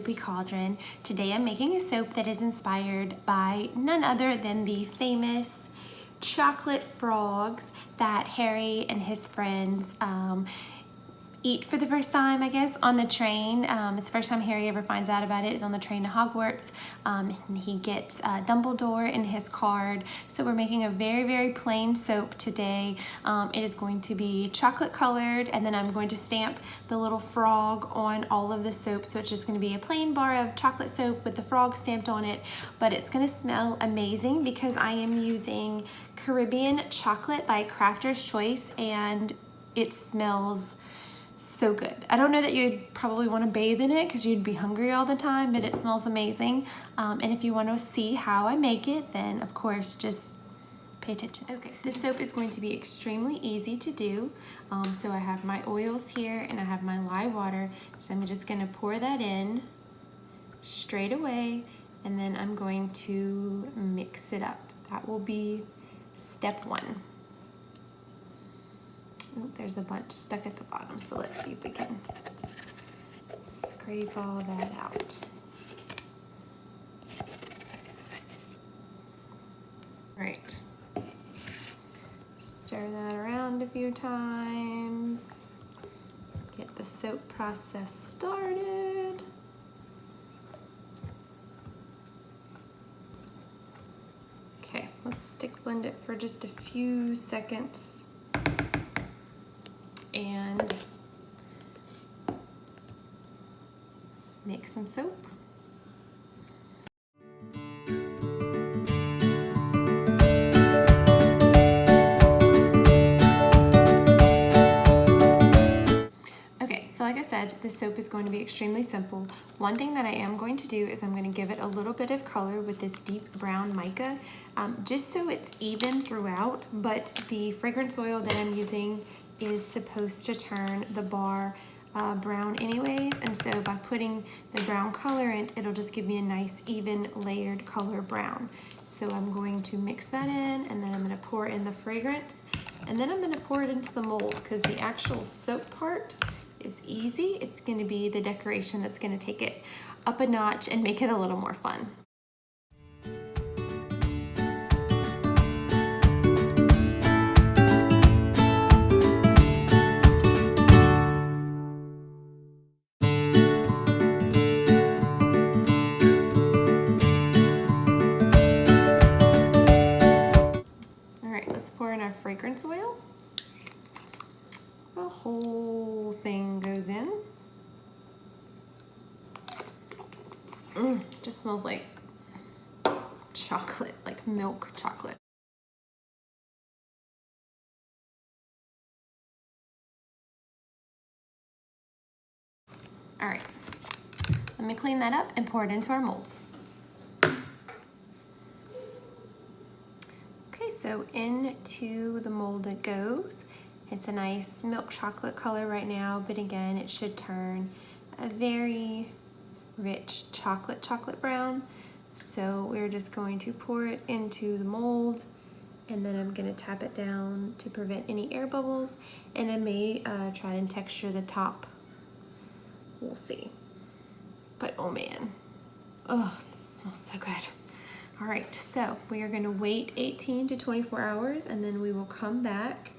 Soapy Cauldron. Today I'm making a soap that is inspired by none other than the famous chocolate frogs that Harry and his friends eat for the first time, I guess, on the train. It's the first time Harry ever finds out about it is on the train to Hogwarts. And he gets Dumbledore in his card. So we're making a very, very plain soap today. It is going to be chocolate colored, and then I'm going to stamp the little frog on all of the soap. So it's just going to be a plain bar of chocolate soap with the frog stamped on it, but it's going to smell amazing because I am using Caribbean chocolate by Crafter's Choice, and it smells so good. I don't know that you'd probably want to bathe in it because you'd be hungry all the time, but it smells amazing. And if you want to see how I make it, then of course just pay attention. Okay, this soap is going to be extremely easy to do. So I have my oils here and I have my lye water. So I'm just going to pour that in straight away, and then I'm going to mix it up. That will be step one. Oh, there's a bunch stuck at the bottom, so let's see if we can scrape all that out. All right, stir that around a few times, get the soap process started. Okay, let's stick blend it for just a few seconds and make some soap. Okay, so like I said, this soap is going to be extremely simple. One thing that I am going to do is I'm going to give it a little bit of color with this deep brown mica, just so it's even throughout, but the fragrance oil that I'm using is supposed to turn the bar brown anyways, and so by putting the brown colorant, it'll just give me a nice even layered color brown. So I'm going to mix that in, and then I'm going to pour in the fragrance, and then I'm going to pour it into the mold because the actual soap part is easy. It's going to be the decoration that's going to take it up a notch and make it a little more fun. Pour in our fragrance oil. The whole thing goes in. Just smells like chocolate, like milk chocolate. All right, let me clean that up and pour it into our molds. So into the mold it goes. It's a nice milk chocolate color right now, but again, it should turn a very rich chocolate brown. So we're just going to pour it into the mold, and then I'm going to tap it down to prevent any air bubbles, and I may try and texture the top. We'll see. But oh man, oh, this smells so good. All right, so we are going to wait 18 to 24 hours, and then we will come back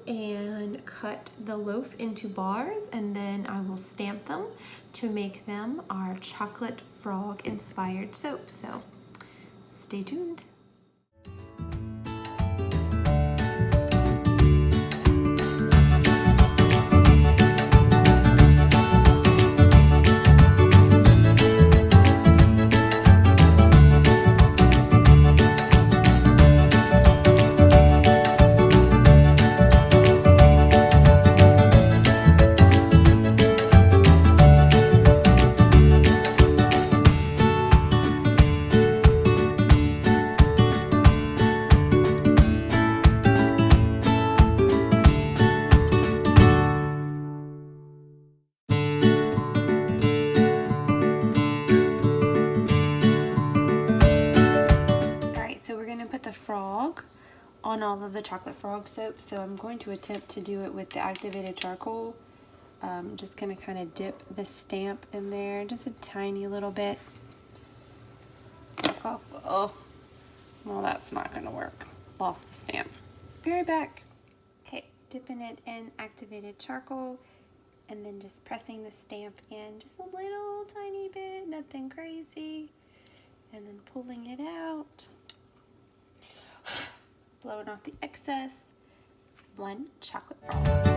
and cut the loaf into bars, and then I will stamp them to make them our chocolate frog inspired soap. So stay tuned. Frog on all of the chocolate frog soaps, so I'm going to attempt to do it with the activated charcoal Just gonna kind of dip the stamp in there, just a tiny little bit. Knock off. Oh, well, that's not gonna work. Lost the stamp. Be right back. Okay, dipping it in activated charcoal and then just pressing the stamp in just a little tiny bit, nothing crazy. And then pulling it out, blowing off the excess. One chocolate frog.